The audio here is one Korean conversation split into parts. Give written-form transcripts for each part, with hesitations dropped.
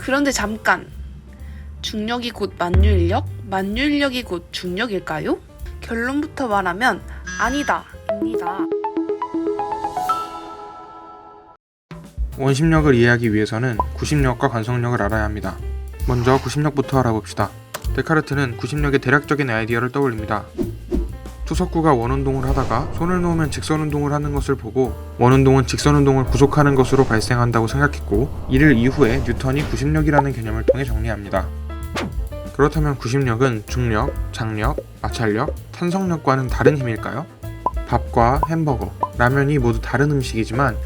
그런데 잠깐! 중력이 곧 만유인력, 만유인력이 곧 중력일까요? 결론부터 말하면 아니다, 입니다. 원심력을 이해하기 위해서는 구심력과 관성력을 알아야 합니다. 먼저 구심력부터 알아봅시다. 데카르트는 구심력의 대략적인 아이디어를 떠올립니다. 투석구가 원운동을 하다가 손을 놓으면 직선운동을 하는 것을 보고 원운동은 직선운동을 구속하는 것으로 발생한다고 생각했고, 이를 이후에 뉴턴이 구심력이라는 개념을 통해 정리합니다. 그렇다면 구심력은 중력, 장력, 마찰력, 탄성력과는 다른 힘일까요? 밥과 햄버거, 라면이 모두 다른 음식이지만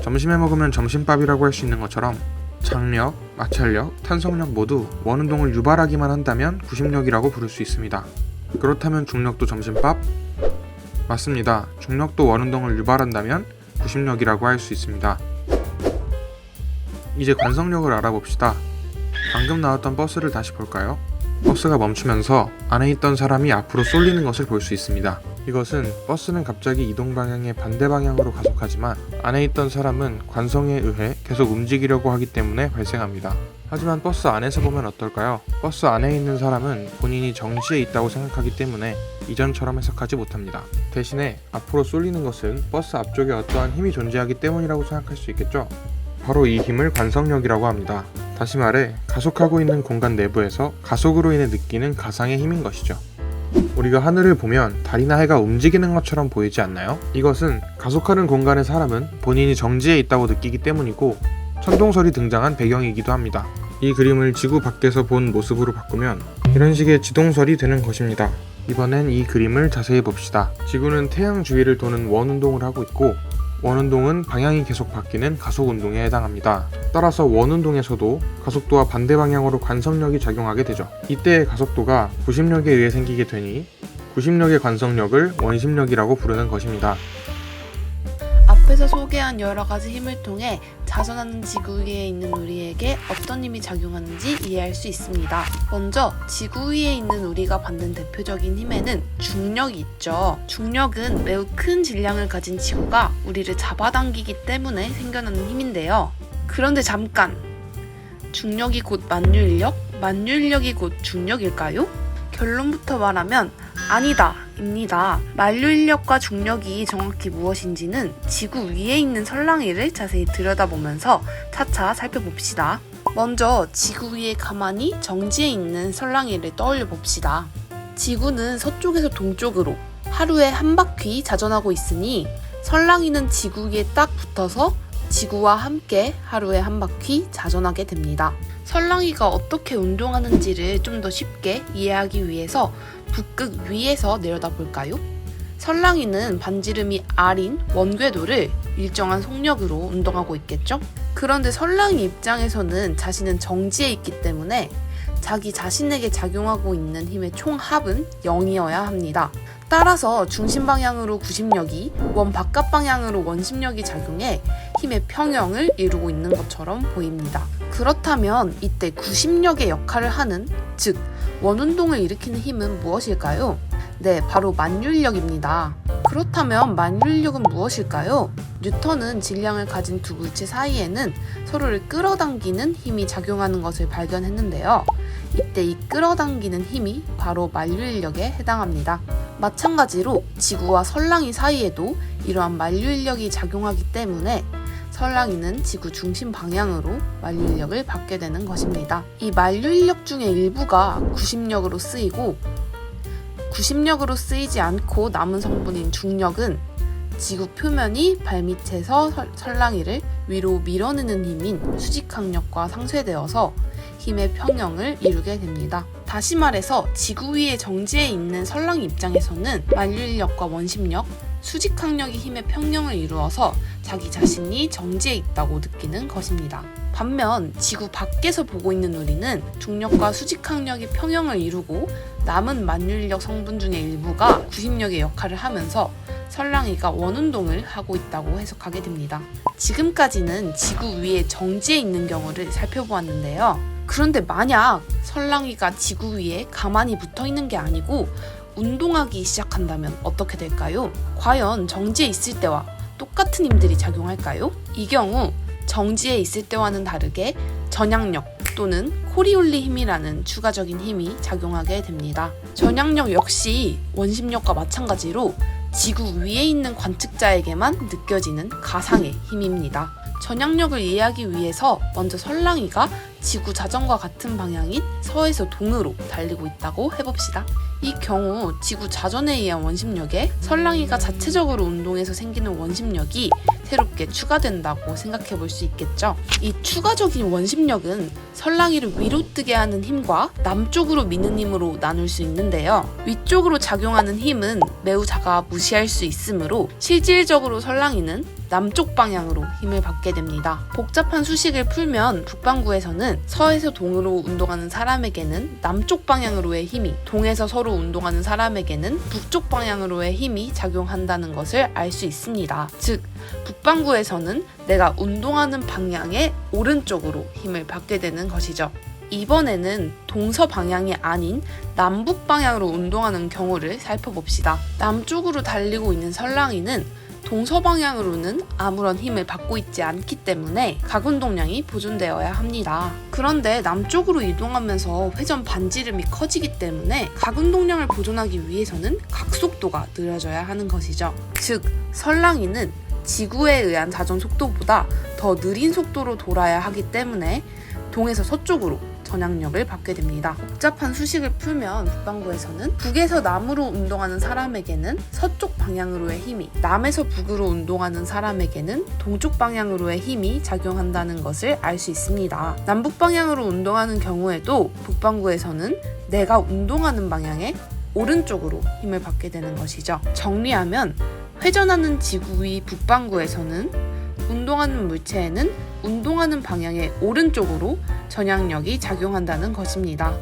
점심에 먹으면 점심밥이라고 할 수 있는 것처럼 장력, 마찰력, 탄성력 모두 원운동을 유발하기만 한다면 구심력이라고 부를 수 있습니다. 그렇다면 중력도 점심밥? 맞습니다. 중력도 원운동을 유발한다면 구심력이라고 할 수 있습니다. 이제 관성력을 알아봅시다. 방금 나왔던 버스를 다시 볼까요? 버스가 멈추면서 안에 있던 사람이 앞으로 쏠리는 것을 볼 수 있습니다. 이것은 버스는 갑자기 이동 방향의 반대 방향으로 가속하지만 안에 있던 사람은 관성에 의해 계속 움직이려고 하기 때문에 발생합니다. 하지만 버스 안에서 보면 어떨까요? 버스 안에 있는 사람은 본인이 정지에 있다고 생각하기 때문에 이전처럼 해석하지 못합니다. 대신에 앞으로 쏠리는 것은 버스 앞쪽에 어떠한 힘이 존재하기 때문이라고 생각할 수 있겠죠? 바로 이 힘을 관성력이라고 합니다. 다시 말해 가속하고 있는 공간 내부에서 가속으로 인해 느끼는 가상의 힘인 것이죠. 우리가 하늘을 보면 달이나 해가 움직이는 것처럼 보이지 않나요? 이것은 가속하는 공간의 사람은 본인이 정지해 있다고 느끼기 때문이고 천동설이 등장한 배경이기도 합니다. 이 그림을 지구 밖에서 본 모습으로 바꾸면 이런 식의 지동설이 되는 것입니다. 이번엔 이 그림을 자세히 봅시다. 지구는 태양 주위를 도는 원운동을 하고 있고 원운동은 방향이 계속 바뀌는 가속운동에 해당합니다. 따라서 원운동에서도 가속도와 반대 방향으로 관성력이 작용하게 되죠. 이때의 가속도가 구심력에 의해 생기게 되니 구심력의 관성력을 원심력이라고 부르는 것입니다. 앞에서 소개한 여러가지 힘을 통해 자전하는 지구 위에 있는 우리에게 어떤 힘이 작용하는지 이해할 수 있습니다. 먼저 지구 위에 있는 우리가 받는 대표적인 힘에는 중력이 있죠. 중력은 매우 큰 질량을 가진 지구가 우리를 잡아당기기 때문에 생겨나는 힘인데요. 그런데 잠깐! 중력이 곧 만유인력, 만유인력이 곧 중력일까요? 결론부터 말하면 아니다, 입니다. 만유인력과 중력이 정확히 무엇인지는 지구 위에 있는 설랑이를 자세히 들여다보면서 차차 살펴봅시다. 먼저 지구 위에 가만히 정지해 있는 설랑이를 떠올려 봅시다. 지구는 서쪽에서 동쪽으로 하루에 한 바퀴 자전하고 있으니 설랑이는 지구 위에 딱 붙어서 지구와 함께 하루에 한 바퀴 자전하게 됩니다. 설랑이가 어떻게 운동하는지를 좀 더 쉽게 이해하기 위해서 북극 위에서 내려다 볼까요? 설랑이는 반지름이 R인 원궤도를 일정한 속력으로 운동하고 있겠죠? 그런데 설랑이 입장에서는 자신은 정지해 있기 때문에 자기 자신에게 작용하고 있는 힘의 총합은 0이어야 합니다. 따라서 중심 방향으로 구심력이 원 바깥 방향으로 원심력이 작용해 힘의 평형을 이루고 있는 것처럼 보입니다. 그렇다면 이때 구심력의 역할을 하는, 즉 원운동을 일으키는 힘은 무엇일까요? 네, 바로 만유인력입니다. 그렇다면 만유인력은 무엇일까요? 뉴턴은 질량을 가진 두 물체 사이에는 서로를 끌어당기는 힘이 작용하는 것을 발견했는데요. 이때 이 끌어당기는 힘이 바로 만유인력에 해당합니다. 마찬가지로 지구와 설랑이 사이에도 이러한 만유인력이 작용하기 때문에 설랑이는 지구 중심 방향으로 만유인력을 받게 되는 것입니다. 이 만유인력 중의 일부가 구심력으로 쓰이고 구심력으로 쓰이지 않고 남은 성분인 중력은 지구 표면이 발밑에서 설랑이를 위로 밀어내는 힘인 수직항력과 상쇄되어서 힘의 평형을 이루게 됩니다. 다시 말해서 지구 위에 정지해 있는 설랑이 입장에서는 만유인력과 원심력, 수직항력이 힘의 평형을 이루어서 자기 자신이 정지해 있다고 느끼는 것입니다. 반면 지구 밖에서 보고 있는 우리는 중력과 수직항력이 평형을 이루고 남은 만유인력 성분 중의 일부가 구심력의 역할을 하면서 설랑이가 원운동을 하고 있다고 해석하게 됩니다. 지금까지는 지구 위에 정지해 있는 경우를 살펴보았는데요. 그런데 만약 설랑이가 지구 위에 가만히 붙어 있는 게 아니고 운동하기 시작한다면 어떻게 될까요? 과연 정지해 있을 때와 똑같은 힘들이 작용할까요? 이 경우 정지해 있을 때와는 다르게 전향력, 또는 코리올리 힘이라는 추가적인 힘이 작용하게 됩니다. 전향력 역시 원심력과 마찬가지로 지구 위에 있는 관측자에게만 느껴지는 가상의 힘입니다. 전향력을 이해하기 위해서 먼저 설랑이가 지구 자전과 같은 방향인 서에서 동으로 달리고 있다고 해봅시다. 이 경우 지구 자전에 의한 원심력에 설랑이가 자체적으로 운동해서 생기는 원심력이 새롭게 추가된다고 생각해 볼 수 있겠죠. 이 추가적인 원심력은 설랑이를 위로 뜨게 하는 힘과 남쪽으로 미는 힘으로 나눌 수 있는데요. 위쪽으로 작용하는 힘은 매우 작아 무시할 수 있으므로 실질적으로 설랑이는 남쪽 방향으로 힘을 받게 됩니다. 복잡한 수식을 풀면 북반구에서는 서에서 동으로 운동하는 사람에게는 남쪽 방향으로의 힘이, 동에서 서로 운동하는 사람에게는 북쪽 방향으로의 힘이 작용한다는 것을 알 수 있습니다. 즉, 북반구에서는 내가 운동하는 방향의 오른쪽으로 힘을 받게 되는 것이죠. 이번에는 동서 방향이 아닌 남북 방향으로 운동하는 경우를 살펴봅시다. 남쪽으로 달리고 있는 설랑이는 동서방향으로는 아무런 힘을 받고 있지 않기 때문에 각운동량이 보존되어야 합니다. 그런데 남쪽으로 이동하면서 회전 반지름이 커지기 때문에 각운동량을 보존하기 위해서는 각속도가 느려져야 하는 것이죠. 즉, 설랑이는 지구에 의한 자전 속도보다 더 느린 속도로 돌아야 하기 때문에 동에서 서쪽으로 전향력을 받게 됩니다. 복잡한 수식을 풀면 북반구에서는 북에서 남으로 운동하는 사람에게는 서쪽 방향으로의 힘이, 남에서 북으로 운동하는 사람에게는 동쪽 방향으로의 힘이 작용한다는 것을 알 수 있습니다. 남북 방향으로 운동하는 경우에도 북반구에서는 내가 운동하는 방향의 오른쪽으로 힘을 받게 되는 것이죠. 정리하면 회전하는 지구 위 북반구에서는 운동하는 물체에는 운동하는 방향의 오른쪽으로 전향력이 작용한다는 것입니다.